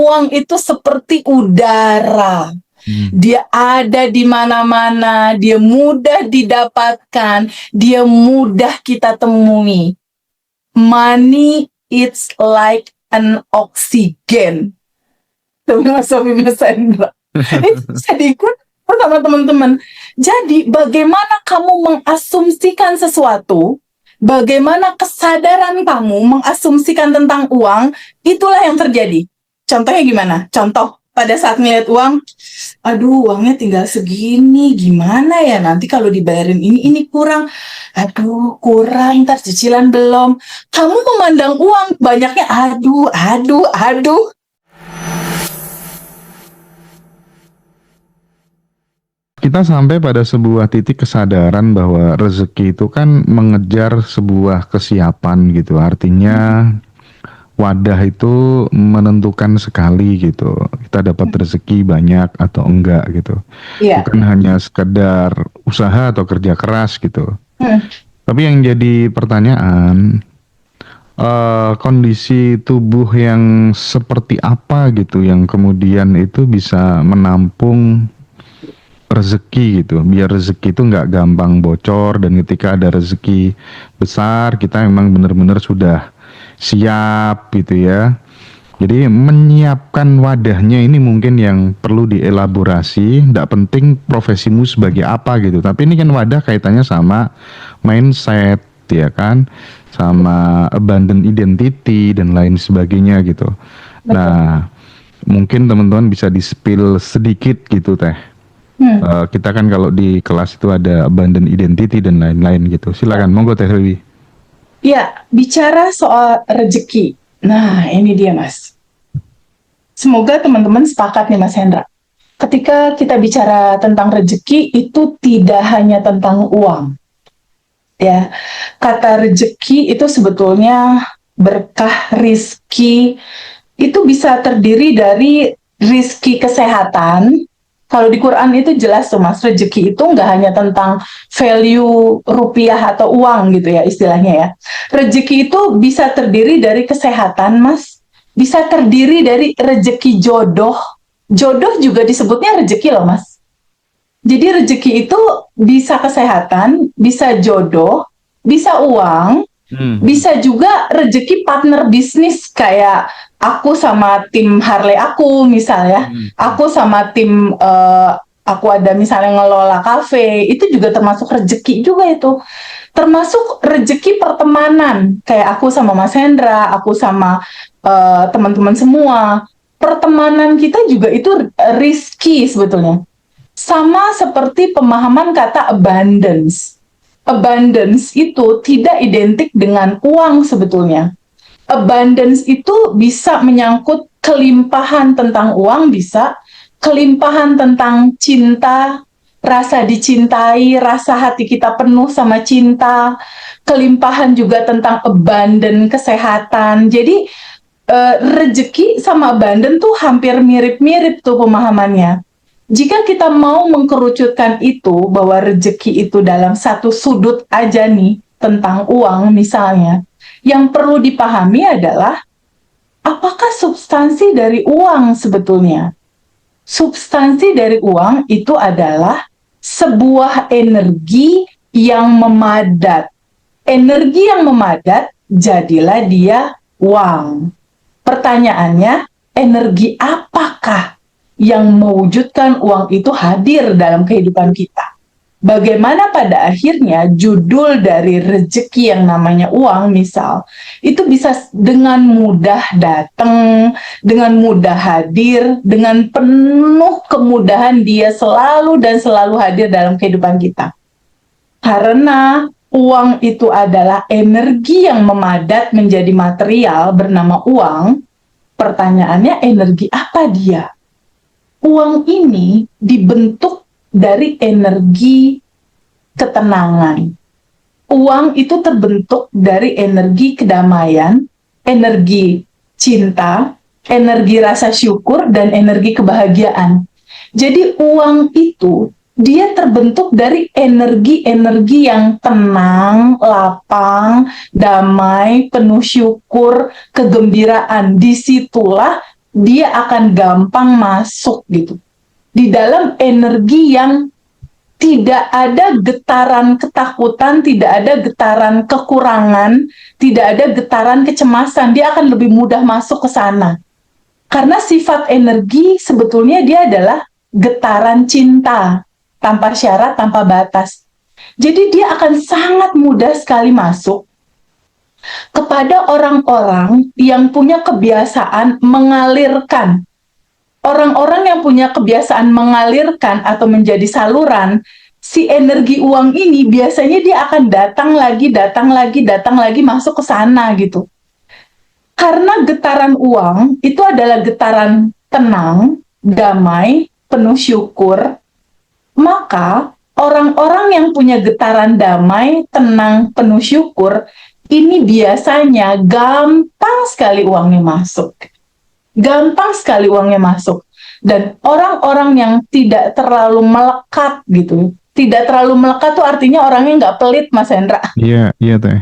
uang itu seperti udara. Dia ada di mana-mana, dia mudah didapatkan, dia mudah kita temui. Money it's like an oxygen. Mas Hendra. Itu bisa diikut sama teman-teman. Jadi bagaimana kamu mengasumsikan sesuatu, bagaimana kesadaran kamu mengasumsikan tentang uang, itulah yang terjadi. Contohnya gimana? Contoh, pada saat ngeliat uang, aduh uangnya tinggal segini, gimana ya nanti kalau dibayarin ini kurang, aduh kurang, ntar cicilan belum. Kamu memandang uang banyaknya, aduh. Kita sampai pada sebuah titik kesadaran bahwa rezeki itu kan mengejar sebuah kesiapan gitu. Artinya wadah itu menentukan sekali gitu. Kita dapat rezeki banyak atau enggak gitu. Bukan hanya sekedar usaha atau kerja keras gitu. Tapi yang jadi pertanyaan, kondisi tubuh yang seperti apa gitu yang kemudian itu bisa menampung rezeki gitu, biar rezeki itu nggak gampang bocor, dan ketika ada rezeki besar kita memang benar-benar sudah siap gitu ya. Jadi menyiapkan wadahnya ini mungkin yang perlu dielaborasi. Nggak penting profesimu sebagai apa gitu, tapi ini kan wadah kaitannya sama mindset ya kan, sama abundant identity dan lain sebagainya gitu. Nah mungkin teman-teman bisa di-spill sedikit gitu Teh. Kita kan kalau di kelas itu ada abundant identity dan lain-lain gitu. Silakan, monggo Teh Dewi. Ya, bicara soal rezeki. Nah, ini dia Mas. Semoga teman-teman sepakat nih Mas Hendra. Ketika kita bicara tentang rezeki, itu tidak hanya tentang uang. Ya, kata rezeki itu sebetulnya berkah, rizki, itu bisa terdiri dari rizki kesehatan. Kalau di Quran itu jelas tuh Mas, rezeki itu nggak hanya tentang value rupiah atau uang gitu ya istilahnya ya. Rezeki itu bisa terdiri dari kesehatan Mas, bisa terdiri dari rezeki jodoh. Jodoh juga disebutnya rezeki loh Mas. Jadi rezeki itu bisa kesehatan, bisa jodoh, bisa uang, bisa juga rezeki partner bisnis kayak aku sama tim Harley aku misalnya, aku sama tim aku ada misalnya ngelola kafe, itu juga termasuk rezeki juga itu. Termasuk rezeki pertemanan kayak aku sama Mas Hendra, aku sama teman-teman semua. Pertemanan kita juga itu rizki sebetulnya. Sama seperti pemahaman kata abundance. Abundance itu tidak identik dengan uang sebetulnya. Abundance itu bisa menyangkut kelimpahan tentang uang, bisa kelimpahan tentang cinta, rasa dicintai, rasa hati kita penuh sama cinta, kelimpahan juga tentang abundant kesehatan. Jadi rezeki sama abundant tuh hampir mirip-mirip tuh pemahamannya. Jika kita mau mengkerucutkan itu, bahwa rezeki itu dalam satu sudut aja nih, tentang uang misalnya, yang perlu dipahami adalah, apakah substansi dari uang sebetulnya? Substansi dari uang itu adalah sebuah energi yang memadat. Energi yang memadat, jadilah dia uang. Pertanyaannya, energi apakah yang mewujudkan uang itu hadir dalam kehidupan kita? Bagaimana pada akhirnya judul dari rezeki yang namanya uang misal, itu bisa dengan mudah datang, dengan mudah hadir, dengan penuh kemudahan dia selalu dan selalu hadir dalam kehidupan kita. Karena uang itu adalah energi yang memadat menjadi material bernama uang, pertanyaannya energi apa dia? Uang ini dibentuk dari energi ketenangan. Uang itu terbentuk dari energi kedamaian, energi cinta, energi rasa syukur, dan energi kebahagiaan. Jadi uang itu dia terbentuk dari energi-energi yang tenang, lapang, damai, penuh syukur, kegembiraan. Disitulah dia akan gampang masuk gitu. Di dalam energi yang tidak ada getaran ketakutan, tidak ada getaran kekurangan, tidak ada getaran kecemasan, dia akan lebih mudah masuk ke sana. Karena sifat energi sebetulnya dia adalah getaran cinta, tanpa syarat, tanpa batas. Jadi dia akan sangat mudah sekali masuk kepada orang-orang yang punya kebiasaan mengalirkan. Orang-orang yang punya kebiasaan mengalirkan atau menjadi saluran, si energi uang ini biasanya dia akan datang lagi, datang lagi, datang lagi masuk ke sana gitu. Karena getaran uang itu adalah getaran tenang, damai, penuh syukur, maka orang-orang yang punya getaran damai, tenang, penuh syukur, ini biasanya gampang sekali uangnya masuk. Gampang sekali uangnya masuk. Dan orang-orang yang tidak terlalu melekat gitu. Tidak terlalu melekat tuh artinya orangnya nggak pelit, Mas Hendra. Iya, iya teh.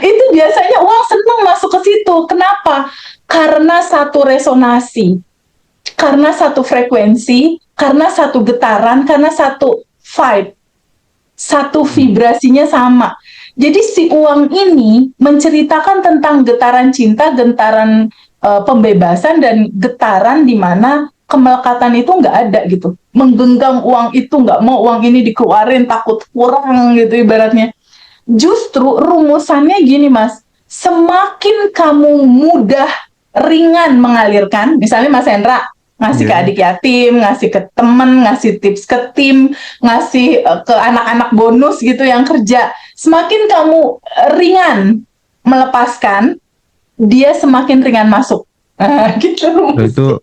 Itu biasanya uang senang masuk ke situ. Kenapa? Karena satu resonasi, karena satu frekuensi, karena satu getaran, karena satu vibe, satu vibrasinya sama. Jadi si uang ini menceritakan tentang getaran cinta, getaran pembebasan, dan getaran di mana kemelekatan itu nggak ada gitu. Menggenggam uang itu, nggak mau uang ini dikeluarin, takut kurang gitu ibaratnya. Justru rumusannya gini, Mas, semakin kamu mudah, ringan mengalirkan, misalnya Mas Hendra ngasih ke adik yatim, ngasih ke temen, ngasih tips ke tim, ngasih ke anak-anak bonus gitu yang kerja, semakin kamu ringan melepaskan, dia semakin ringan masuk. Gitu.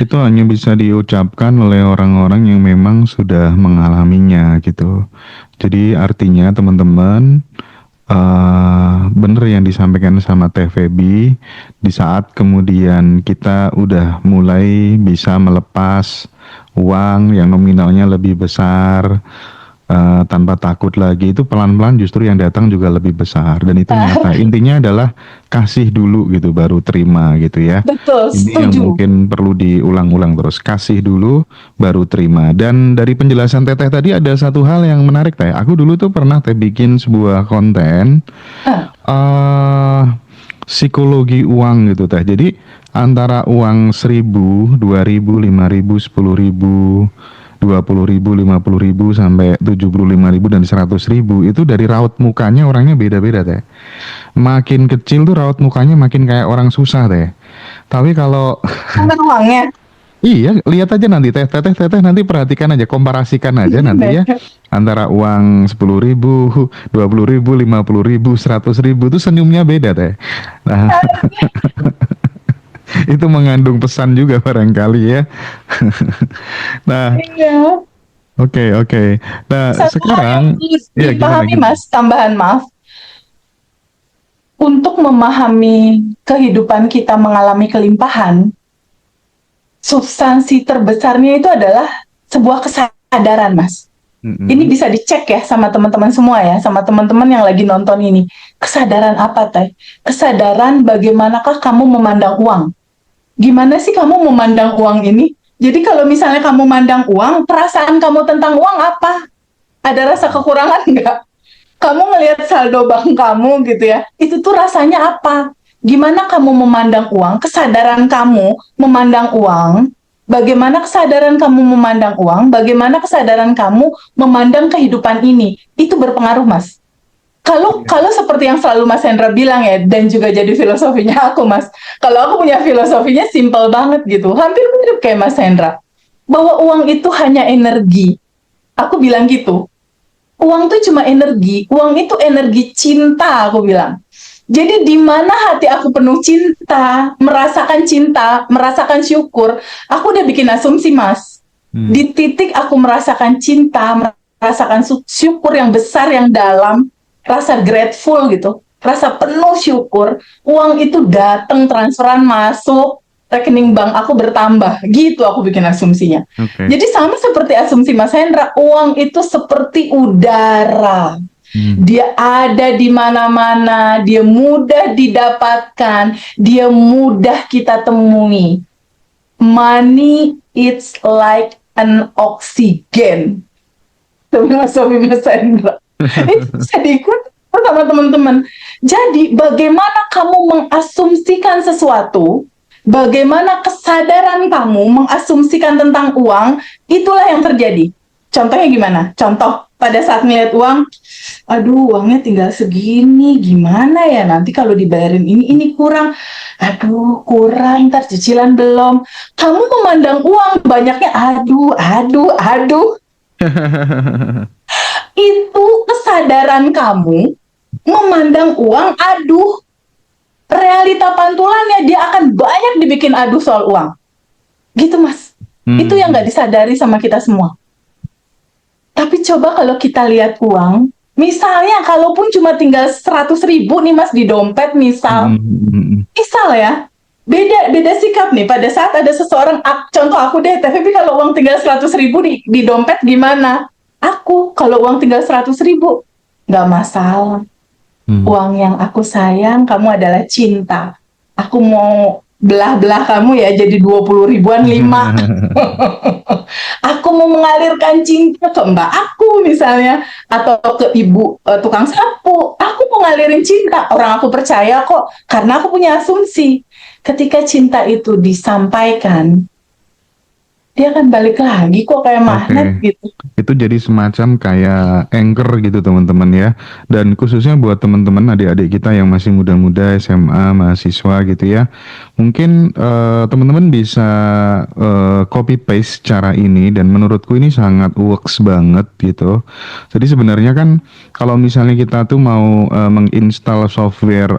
Itu hanya bisa diucapkan oleh orang-orang yang memang sudah mengalaminya gitu. Jadi artinya teman-teman, bener yang disampaikan sama Teh Feby, di saat kemudian kita udah mulai bisa melepas uang yang nominalnya lebih besar, tanpa takut lagi, itu pelan-pelan justru yang datang juga lebih besar, dan itu nyata. Intinya adalah kasih dulu gitu baru terima gitu ya. Betul, Ini yang setuju. mungkin perlu diulang-ulang terus, kasih dulu baru terima. Dan dari penjelasan Teteh tadi ada satu hal yang menarik Teh. Aku dulu tuh pernah Teh bikin sebuah konten psikologi uang gitu Teh. Jadi antara uang 1.000, 2.000, 5.000, 10.000, 20.000, 50.000 sampai 75.000 dan 100.000 itu dari raut mukanya orangnya beda-beda Teh. Makin kecil tuh raut mukanya makin kayak orang susah Teh. Tapi kalau Sama uangnya. iya, lihat aja nanti Teteh nanti perhatikan aja, komparasikan aja nanti ya antara uang 10.000, 20.000, 50.000, 100.000 itu senyumnya beda Teh. Nah, itu mengandung pesan juga barangkali ya. Nah, Iya. oke. Nah, Satu hal yang sekarang harus ya gimana? dipahami, Mas, tambahan maaf. Untuk memahami kehidupan kita mengalami kelimpahan, substansi terbesarnya itu adalah sebuah kesadaran, Mas. Ini bisa dicek ya sama teman-teman semua ya, sama teman-teman yang lagi nonton ini. Kesadaran apa, Teh? Kesadaran bagaimanakah kamu memandang uang? Gimana sih kamu memandang uang ini? Jadi kalau misalnya kamu memandang uang, perasaan kamu tentang uang apa? Ada rasa kekurangan nggak? Kamu ngelihat saldo bank kamu gitu ya, itu tuh rasanya apa? Gimana kamu memandang uang? Kesadaran kamu memandang uang, bagaimana kesadaran kamu memandang uang, bagaimana kesadaran kamu memandang kehidupan ini, itu berpengaruh, Mas. Kalau seperti yang selalu Mas Hendra bilang ya, dan juga jadi filosofinya aku, Mas. Kalau aku punya filosofinya simple banget gitu, hampir mirip kayak Mas Hendra, bahwa uang itu hanya energi. Aku bilang gitu. Uang itu cuma energi, uang itu energi cinta, aku bilang. Jadi di mana hati aku penuh cinta, merasakan syukur, aku udah bikin asumsi, Mas. Di titik aku merasakan cinta, merasakan syukur yang besar, yang dalam, rasa grateful gitu, rasa penuh syukur, uang itu datang, transferan masuk, rekening bank aku bertambah, gitu aku bikin asumsinya. Oke. Jadi sama seperti asumsi Mas Hendra, uang itu seperti udara. Dia ada di mana-mana, dia mudah didapatkan, dia mudah kita temui. Money it's like an oxygen. Suami Mas Hendra. Itu bisa diikuti sama teman-teman. Jadi bagaimana kamu mengasumsikan sesuatu, bagaimana kesadaran kamu mengasumsikan tentang uang, itulah yang terjadi. Contohnya gimana? Contoh, pada saat ngeliat uang, aduh uangnya tinggal segini, gimana ya nanti kalau dibayarin ini kurang, aduh kurang, ntar cicilan belum. Kamu memandang uang banyaknya, aduh. Itu kesadaran kamu memandang uang, aduh. Realita pantulannya dia akan banyak dibikin aduh soal uang. Gitu Mas. Itu yang nggak disadari sama kita semua. Tapi coba kalau kita lihat uang, misalnya kalaupun cuma tinggal 100.000 nih Mas di dompet misal ya, beda sikap nih pada saat ada seseorang, contoh aku deh, tapi kalau uang tinggal 100.000 di dompet gimana? Aku kalau uang tinggal 100.000 nggak masalah. Uang yang aku sayang, kamu adalah cinta. Aku mau belah-belah kamu ya jadi 20 ribuan 5. Aku mau mengalirkan cinta ke mbak aku misalnya, atau ke ibu tukang sapu. Aku mau ngalirin cinta, orang aku percaya kok, karena aku punya asumsi. Ketika cinta itu disampaikan, dia akan balik lagi kok kayak magnet gitu. Itu jadi semacam kayak anchor gitu teman-teman ya. Dan khususnya buat teman-teman adik-adik kita yang masih muda-muda, SMA, mahasiswa gitu ya. Mungkin teman-teman bisa copy paste cara ini, dan menurutku ini sangat works banget gitu. Jadi sebenarnya kan kalau misalnya kita tuh mau menginstal software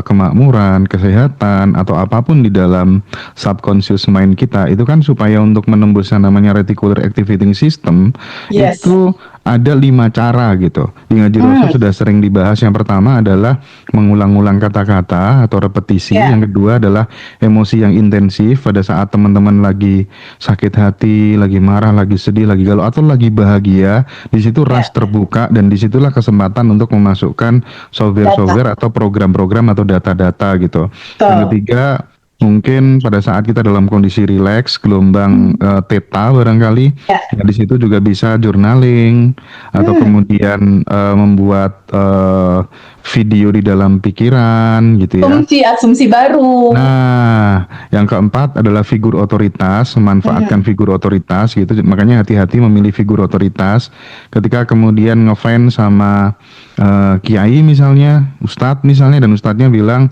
kemakmuran, kesehatan atau apapun di dalam subconscious mind kita, itu kan supaya untuk menembus yang namanya reticular activating system, itu ada 5 cara gitu. Di Ngaji Rasul sudah sering dibahas. Yang pertama adalah mengulang-ulang kata-kata atau repetisi. Yang kedua adalah emosi yang intensif pada saat teman-teman lagi sakit hati, lagi marah, lagi sedih, lagi galau, atau lagi bahagia. Di situ ras terbuka, dan disitulah kesempatan untuk memasukkan software-software atau program-program atau data-data gitu. Yang ketiga, mungkin pada saat kita dalam kondisi rileks, gelombang theta barangkali, ya di situ juga bisa journaling atau kemudian membuat video di dalam pikiran gitu ya. Asumsi baru. Nah, yang keempat adalah figur otoritas, memanfaatkan figur otoritas gitu. Makanya hati-hati memilih figur otoritas. Ketika kemudian ngefans sama kiai misalnya, ustadz misalnya, dan ustadznya bilang,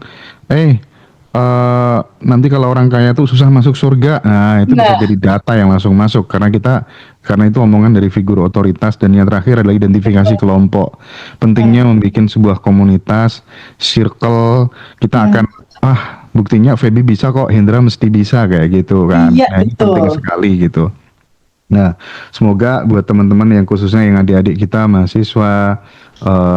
nanti kalau orang kaya tuh susah masuk surga. Nah, itu bisa jadi data yang langsung masuk karena itu omongan dari figur otoritas. Dan yang terakhir adalah identifikasi kelompok. Pentingnya membuat sebuah komunitas, circle. Kita akan buktinya Feby bisa kok, Hendra mesti bisa, kayak gitu kan. Nah, ini penting sekali gitu. Nah, semoga buat teman-teman yang khususnya yang adik-adik kita, mahasiswa,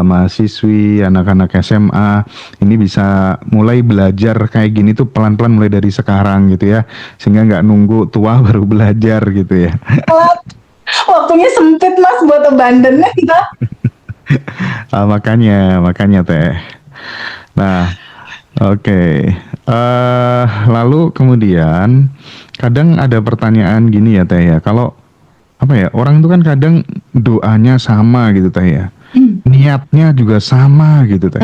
mahasiswi, anak-anak SMA, ini bisa mulai belajar kayak gini tuh pelan-pelan mulai dari sekarang gitu ya, sehingga nggak nunggu tua baru belajar gitu ya. Waktunya sempit Mas buat abandonnya kita. Makanya Teh. Nah, oke. Lalu kemudian kadang ada pertanyaan gini ya Teh ya, kalau orang itu kan kadang doanya sama gitu Teh ya, niatnya juga sama gitu Teh,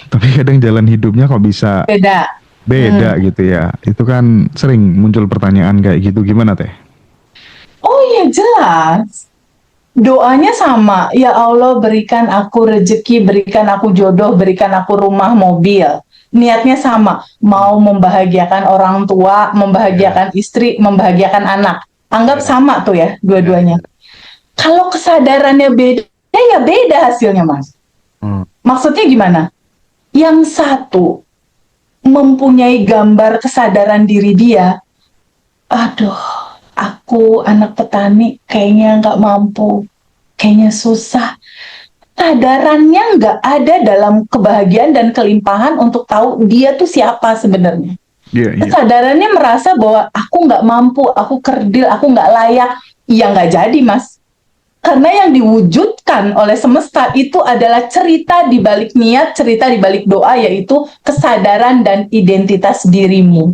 tapi kadang jalan hidupnya kok bisa beda gitu ya. Itu kan sering muncul pertanyaan kayak gitu, gimana Teh? Oh ya jelas, doanya sama, ya Allah berikan aku rezeki, berikan aku jodoh, berikan aku rumah, mobil. Niatnya sama, mau membahagiakan orang tua, membahagiakan istri, membahagiakan anak. Anggap sama tuh ya dua-duanya. Kalau kesadarannya beda, ya beda hasilnya Mas. Maksudnya gimana? Yang satu mempunyai gambar kesadaran diri dia, aduh, aku anak petani kayaknya nggak mampu, kayaknya susah. Kesadarannya nggak ada dalam kebahagiaan dan kelimpahan untuk tahu dia tuh siapa sebenarnya. Kesadarannya merasa bahwa aku nggak mampu, aku kerdil, aku nggak layak. Ya nggak jadi Mas. Karena yang diwujudkan oleh semesta itu adalah cerita di balik niat, cerita di balik doa, yaitu kesadaran dan identitas dirimu.